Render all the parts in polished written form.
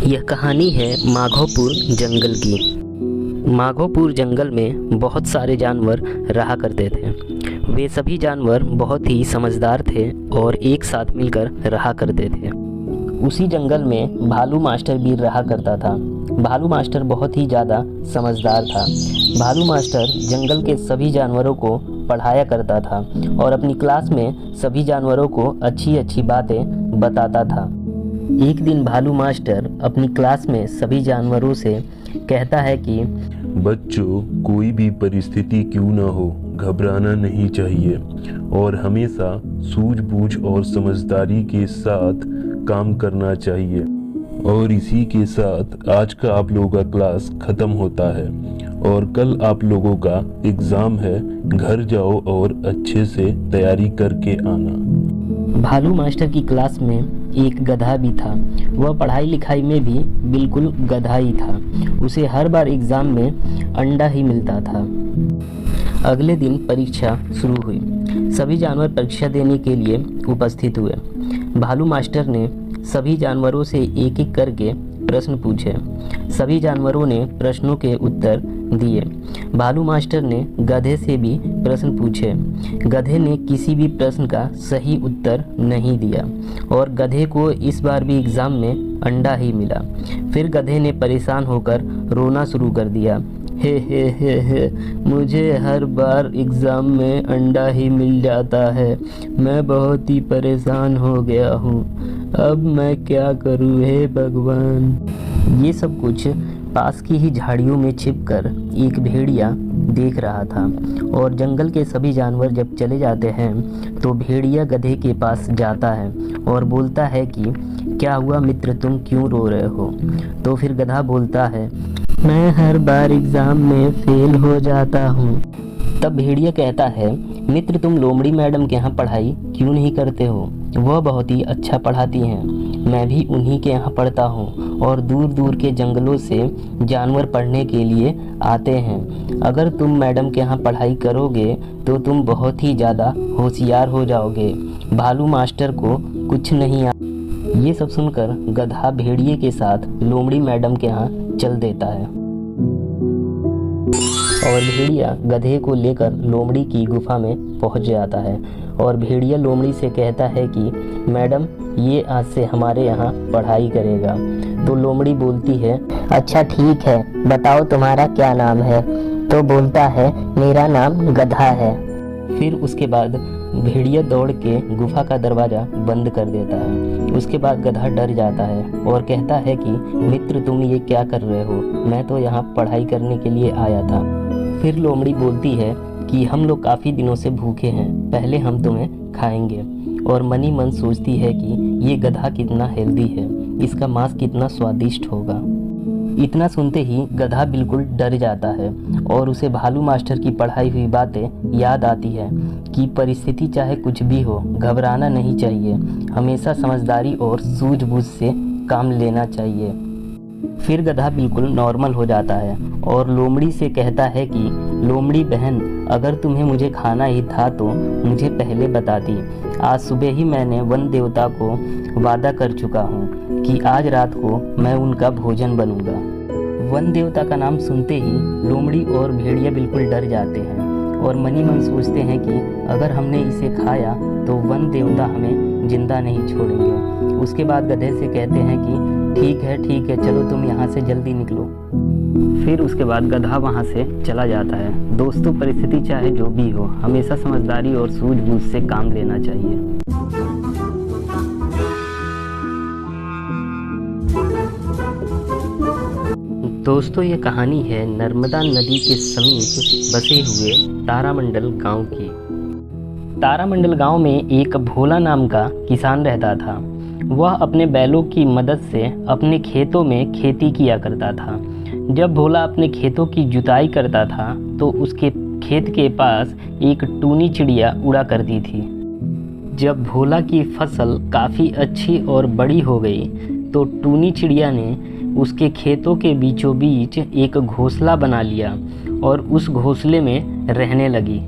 यह कहानी है माधोपुर जंगल की। माधोपुर जंगल में बहुत सारे जानवर रहा करते थे। वे सभी जानवर बहुत ही समझदार थे और एक साथ मिलकर रहा करते थे। उसी जंगल में भालू मास्टर भी रहा करता था। भालू मास्टर बहुत ही ज़्यादा समझदार था। भालू मास्टर जंगल के सभी जानवरों को पढ़ाया करता था और अपनी क्लास में सभी जानवरों को अच्छी अच्छी बातें बताता था। एक दिन भालू मास्टर अपनी क्लास में सभी जानवरों से कहता है कि बच्चों, कोई भी परिस्थिति क्यों ना हो, घबराना नहीं चाहिए और हमेशा सूझबूझ और समझदारी के साथ काम करना चाहिए। और इसी के साथ आज का आप लोगों का क्लास खत्म होता है और कल आप लोगों का एग्ज़ाम है। घर जाओ और अच्छे से तैयारी करके आना। भालू मास्टर की क्लास में एक गधा भी था। वह पढ़ाई लिखाई में भी बिल्कुल गधा ही था। उसे हर बार एग्ज़ाम में अंडा ही मिलता था। अगले दिन परीक्षा शुरू हुई। सभी जानवर परीक्षा देने के लिए उपस्थित हुए। भालू मास्टर ने सभी जानवरों से एक एक करके प्रश्न पूछे। सभी जानवरों ने प्रश्नों के उत्तर दिए। भालू मास्टर ने गधे से भी प्रश्न पूछे। गधे ने किसी भी प्रश्न का सही उत्तर नहीं दिया और गधे को इस बार भी एग्ज़ाम में अंडा ही मिला। फिर गधे ने परेशान होकर रोना शुरू कर दिया। हे, मुझे हर बार एग्ज़ाम में अंडा ही मिल जाता है। मैं बहुत ही परेशान हो गया हूँ। अब मैं क्या करूँ हे भगवान। ये सब कुछ पास की ही झाड़ियों में छिपकर एक भेड़िया देख रहा था। और जंगल के सभी जानवर जब चले जाते हैं तो भेड़िया गधे के पास जाता है और बोलता है कि क्या हुआ मित्र, तुम क्यों रो रहे हो? तो फिर गधा बोलता है, मैं हर बार एग्ज़ाम में फेल हो जाता हूँ। तब भेड़िया कहता है, मित्र, तुम लोमड़ी मैडम के यहाँ पढ़ाई क्यों नहीं करते हो? वह बहुत ही अच्छा पढ़ाती हैं। मैं भी उन्हीं के यहाँ पढ़ता हूँ और दूर दूर के जंगलों से जानवर पढ़ने के लिए आते हैं। अगर तुम मैडम के यहाँ पढ़ाई करोगे तो तुम बहुत ही ज़्यादा होशियार हो जाओगे। भालू मास्टर को कुछ नहीं आ। ये सब सुनकर गधा भेड़िए के साथ लोमड़ी मैडम के यहाँ चल देता है और भेड़िया गधे को लेकर लोमड़ी की गुफा में पहुंच जाता है। और भेड़िया लोमड़ी से कहता है कि मैडम, ये आज से हमारे यहाँ पढ़ाई करेगा। तो लोमड़ी बोलती है, अच्छा ठीक है, बताओ तुम्हारा क्या नाम है? तो बोलता है, मेरा नाम गधा है। फिर उसके बाद भेड़िया दौड़ के गुफा का दरवाज़ा बंद कर देता है। उसके बाद गधा डर जाता है और कहता है कि मित्र, तुम ये क्या कर रहे हो? मैं तो यहाँ पढ़ाई करने के लिए आया था। फिर लोमड़ी बोलती है कि हम लोग काफ़ी दिनों से भूखे हैं, पहले हम तुम्हें खाएंगे। और मनी मन सोचती है कि ये गधा कितना हेल्दी है, इसका मांस कितना स्वादिष्ट होगा। इतना सुनते ही गधा बिल्कुल डर जाता है और उसे भालू मास्टर की पढ़ाई हुई बातें याद आती है कि परिस्थिति चाहे कुछ भी हो, घबराना नहीं चाहिए, हमेशा समझदारी और सूझबूझ से काम लेना चाहिए। फिर गधा बिल्कुल नॉर्मल हो जाता है और लोमड़ी से कहता है कि लोमड़ी बहन, अगर तुम्हें मुझे खाना ही था तो मुझे पहले बताती। आज सुबह ही मैंने वन देवता को वादा कर चुका हूँ कि आज रात को मैं उनका भोजन बनूंगा। वन देवता का नाम सुनते ही लोमड़ी और भेड़िया बिल्कुल डर जाते हैं और मनी मन सोचते हैं कि अगर हमने इसे खाया तो वन देवता हमें जिंदा नहीं छोड़ेंगे। उसके बाद गधे से कहते हैं कि ठीक है, चलो तुम यहाँ से जल्दी निकलो। फिर उसके बाद गधा वहाँ से चला जाता है। दोस्तों, परिस्थिति चाहे जो भी हो, हमेशा समझदारी और सूझबूझ से काम लेना चाहिए। दोस्तों, ये कहानी है नर्मदा नदी के समीप बसे हुए तारामंडल गांव की। तारामंडल गांव में एक भोला नाम का किसान रहता था। वह अपने बैलों की मदद से अपने खेतों में खेती किया करता था। जब भोला अपने खेतों की जुताई करता था तो उसके खेत के पास एक टूनी चिड़िया उड़ा करती थी। जब भोला की फसल काफ़ी अच्छी और बड़ी हो गई तो टूनी चिड़िया ने उसके खेतों के बीचों बीच एक घोंसला बना लिया और उस घोंसले में रहने लगी।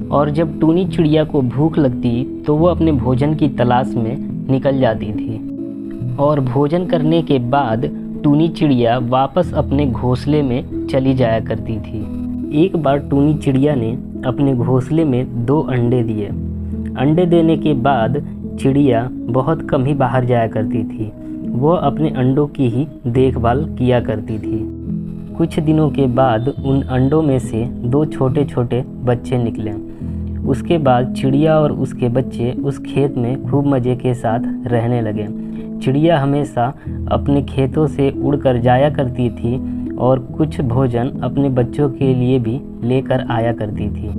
और जब टूनी चिड़िया को भूख लगती तो वो अपने भोजन की तलाश में निकल जाती थी और भोजन करने के बाद टूनी चिड़िया वापस अपने घोंसले में चली जाया करती थी। एक बार टूनी चिड़िया ने अपने घोंसले में 2 अंडे दिए। अंडे देने के बाद चिड़िया बहुत कम ही बाहर जाया करती थी। वह अपने अंडों की ही देखभाल किया करती थी। कुछ दिनों के बाद उन अंडों में से 2 छोटे छोटे बच्चे निकले। उसके बाद चिड़िया और उसके बच्चे उस खेत में खूब मज़े के साथ रहने लगे। चिड़िया हमेशा अपने खेतों से उड़कर जाया करती थी और कुछ भोजन अपने बच्चों के लिए भी लेकर आया करती थी।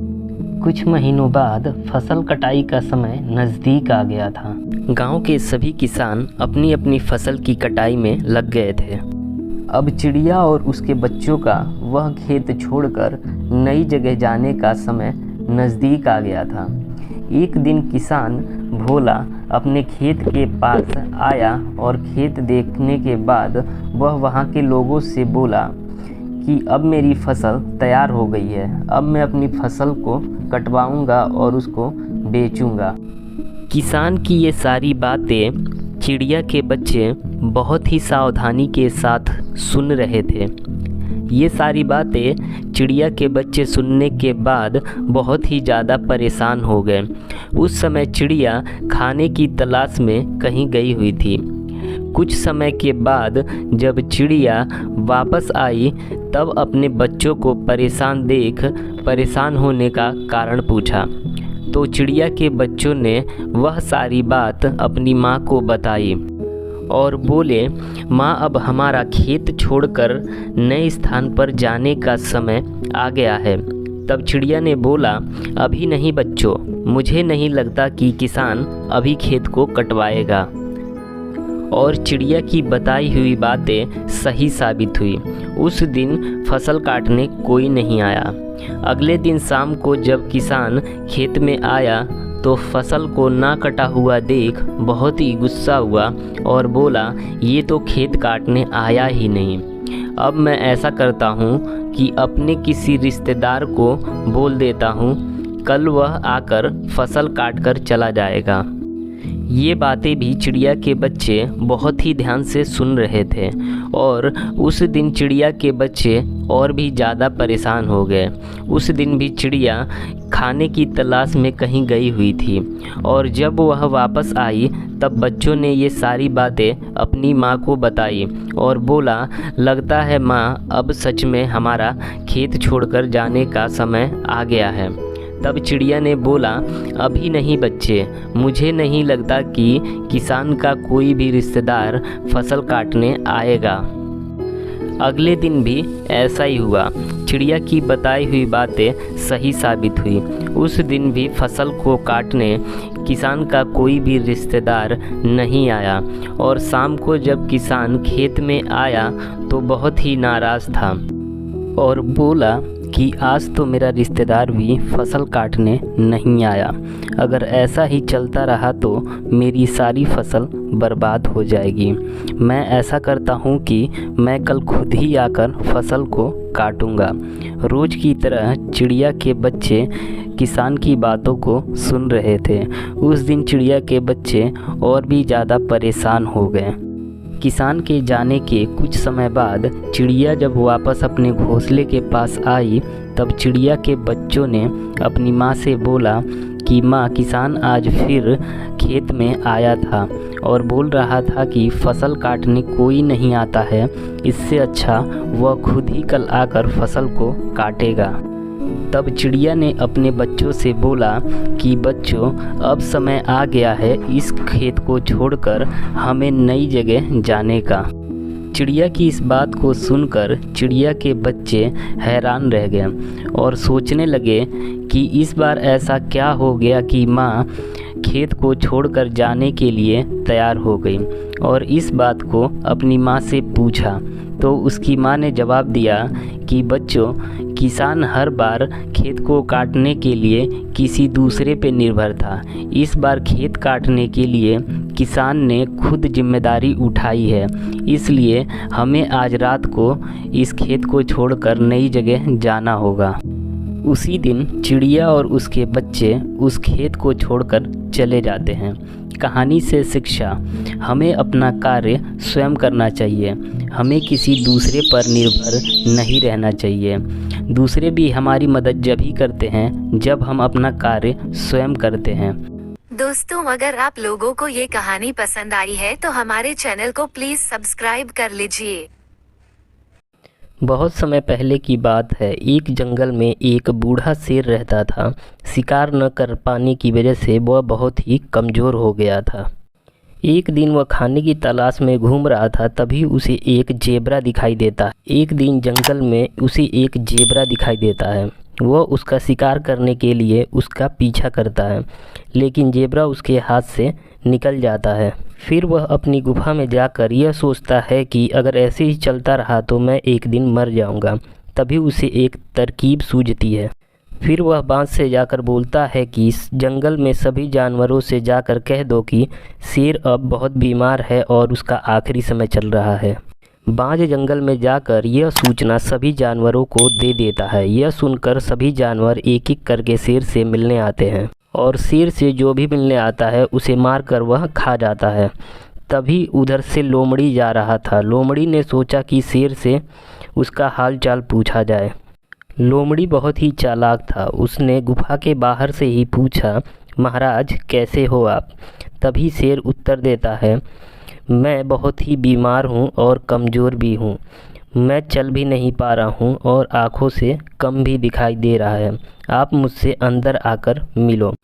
कुछ महीनों बाद फसल कटाई का समय नज़दीक आ गया था। गांव के सभी किसान अपनी अपनी फसल की कटाई में लग गए थे। अब चिड़िया और उसके बच्चों का वह खेत छोड़कर नई जगह जाने का समय नज़दीक आ गया था। एक दिन किसान भोला अपने खेत के पास आया और खेत देखने के बाद वह वहाँ के लोगों से बोला कि अब मेरी फसल तैयार हो गई है। अब मैं अपनी फसल को कटवाऊँगा और उसको बेचूँगा। किसान की ये सारी बातें चिड़िया के बच्चे बहुत ही सावधानी के साथ सुन रहे थे। ये सारी बातें चिड़िया के बच्चे सुनने के बाद बहुत ही ज़्यादा परेशान हो गए। उस समय चिड़िया खाने की तलाश में कहीं गई हुई थी। कुछ समय के बाद जब चिड़िया वापस आई तब अपने बच्चों को परेशान देख परेशान होने का कारण पूछा। तो चिड़िया के बच्चों ने वह सारी बात अपनी माँ को बताई और बोले, माँ अब हमारा खेत छोड़कर नए स्थान पर जाने का समय आ गया है। तब चिड़िया ने बोला, अभी नहीं बच्चों, मुझे नहीं लगता कि किसान अभी खेत को कटवाएगा। और चिड़िया की बताई हुई बातें सही साबित हुई। उस दिन फसल काटने कोई नहीं आया। अगले दिन शाम को जब किसान खेत में आया तो फसल को ना कटा हुआ देख बहुत ही गुस्सा हुआ और बोला, ये तो खेत काटने आया ही नहीं। अब मैं ऐसा करता हूँ कि अपने किसी रिश्तेदार को बोल देता हूँ, कल वह आकर फसल काट कर चला जाएगा। ये बातें भी चिड़िया के बच्चे बहुत ही ध्यान से सुन रहे थे और उस दिन चिड़िया के बच्चे और भी ज़्यादा परेशान हो गए। उस दिन भी चिड़िया खाने की तलाश में कहीं गई हुई थी और जब वह वापस आई तब बच्चों ने ये सारी बातें अपनी माँ को बताई और बोला, लगता है माँ अब सच में हमारा खेत छोड़कर जाने का समय आ गया है। तब चिड़िया ने बोला, अभी नहीं बच्चे, मुझे नहीं लगता कि किसान का कोई भी रिश्तेदार फसल काटने आएगा। अगले दिन भी ऐसा ही हुआ। चिड़िया की बताई हुई बातें सही साबित हुई। उस दिन भी फसल को काटने किसान का कोई भी रिश्तेदार नहीं आया और शाम को जब किसान खेत में आया तो बहुत ही नाराज़ था और बोला कि आज तो मेरा रिश्तेदार भी फसल काटने नहीं आया। अगर ऐसा ही चलता रहा तो मेरी सारी फसल बर्बाद हो जाएगी। मैं ऐसा करता हूँ कि मैं कल खुद ही आकर फसल को काटूँगा। रोज़ की तरह चिड़िया के बच्चे किसान की बातों को सुन रहे थे। उस दिन चिड़िया के बच्चे और भी ज़्यादा परेशान हो गए। किसान के जाने के कुछ समय बाद चिड़िया जब वापस अपने घोंसले के पास आई तब चिड़िया के बच्चों ने अपनी माँ से बोला कि माँ, किसान आज फिर खेत में आया था और बोल रहा था कि फसल काटने कोई नहीं आता है, इससे अच्छा वह खुद ही कल आकर फसल को काटेगा। तब चिड़िया ने अपने बच्चों से बोला कि बच्चों, अब समय आ गया है इस खेत को छोड़कर हमें नई जगह जाने का। चिड़िया की इस बात को सुनकर चिड़िया के बच्चे हैरान रह गए और सोचने लगे कि इस बार ऐसा क्या हो गया कि माँ खेत को छोड़कर जाने के लिए तैयार हो गई। और इस बात को अपनी माँ से पूछा तो उसकी माँ ने जवाब दिया कि बच्चों, किसान हर बार खेत को काटने के लिए किसी दूसरे पे निर्भर था। इस बार खेत काटने के लिए किसान ने खुद जिम्मेदारी उठाई है, इसलिए हमें आज रात को इस खेत को छोड़कर नई जगह जाना होगा। उसी दिन चिड़िया और उसके बच्चे उस खेत को छोड़कर चले जाते हैं। कहानी से शिक्षा, हमें अपना कार्य स्वयं करना चाहिए। हमें किसी दूसरे पर निर्भर नहीं रहना चाहिए। दूसरे भी हमारी मदद जब ही करते हैं जब हम अपना कार्य स्वयं करते हैं। दोस्तों, अगर आप लोगों को ये कहानी पसंद आई है तो हमारे चैनल को प्लीज़ सब्सक्राइब कर लीजिए। बहुत समय पहले की बात है। एक जंगल में एक बूढ़ा शेर रहता था। शिकार न कर पाने की वजह से वह बहुत ही कमज़ोर हो गया था। एक दिन वह खाने की तलाश में घूम रहा था, तभी उसे एक जेब्रा दिखाई देता है। एक दिन जंगल में उसे एक जेब्रा दिखाई देता है। वह उसका शिकार करने के लिए उसका पीछा करता है, लेकिन जेब्रा उसके हाथ से निकल जाता है। फिर वह अपनी गुफा में जाकर यह सोचता है कि अगर ऐसे ही चलता रहा तो मैं एक दिन मर जाऊंगा। तभी उसे एक तरकीब सूझती है। फिर वह बाँस से जाकर बोलता है कि इस जंगल में सभी जानवरों से जाकर कह दो कि शेर अब बहुत बीमार है और उसका आखिरी समय चल रहा है। बाज जंगल में जाकर यह सूचना सभी जानवरों को दे देता है। यह सुनकर सभी जानवर एक एक करके शेर से मिलने आते हैं और शेर से जो भी मिलने आता है उसे मारकर वह खा जाता है। तभी उधर से लोमड़ी जा रहा था। लोमड़ी ने सोचा कि शेर से उसका हाल चाल पूछा जाए। लोमड़ी बहुत ही चालाक था। उसने गुफा के बाहर से ही पूछा, महाराज कैसे हो आप? तभी शेर उत्तर देता है, मैं बहुत ही बीमार हूँ और कमज़ोर भी हूँ। मैं चल भी नहीं पा रहा हूँ और आँखों से कम भी दिखाई दे रहा है। आप मुझसे अंदर आकर मिलो।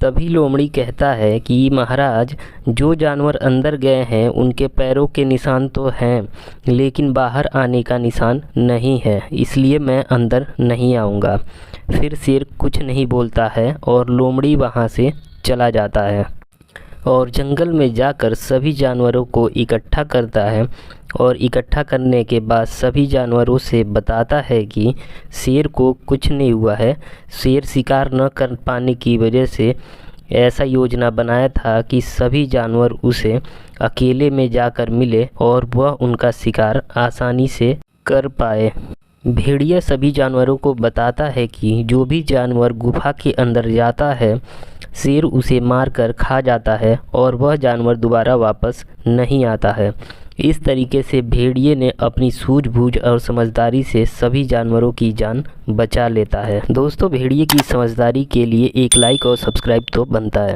तभी लोमड़ी कहता है कि महाराज, जो जानवर अंदर गए हैं उनके पैरों के निशान तो हैं, लेकिन बाहर आने का निशान नहीं है, इसलिए मैं अंदर नहीं आऊँगा। फिर शेर कुछ नहीं बोलता है और लोमड़ी वहाँ से चला जाता है और जंगल में जाकर सभी जानवरों को इकट्ठा करता है और इकट्ठा करने के बाद सभी जानवरों से बताता है कि शेर को कुछ नहीं हुआ है। शेर शिकार न कर पाने की वजह से ऐसा योजना बनाया था कि सभी जानवर उसे अकेले में जाकर मिले और वह उनका शिकार आसानी से कर पाए। भेड़िया सभी जानवरों को बताता है कि जो भी जानवर गुफा के अंदर जाता है शेर उसे मारकर खा जाता है और वह जानवर दोबारा वापस नहीं आता है। इस तरीके से भेड़िए ने अपनी सूझबूझ और समझदारी से सभी जानवरों की जान बचा लेता है। दोस्तों, भेड़िए की समझदारी के लिए एक लाइक और सब्सक्राइब तो बनता है।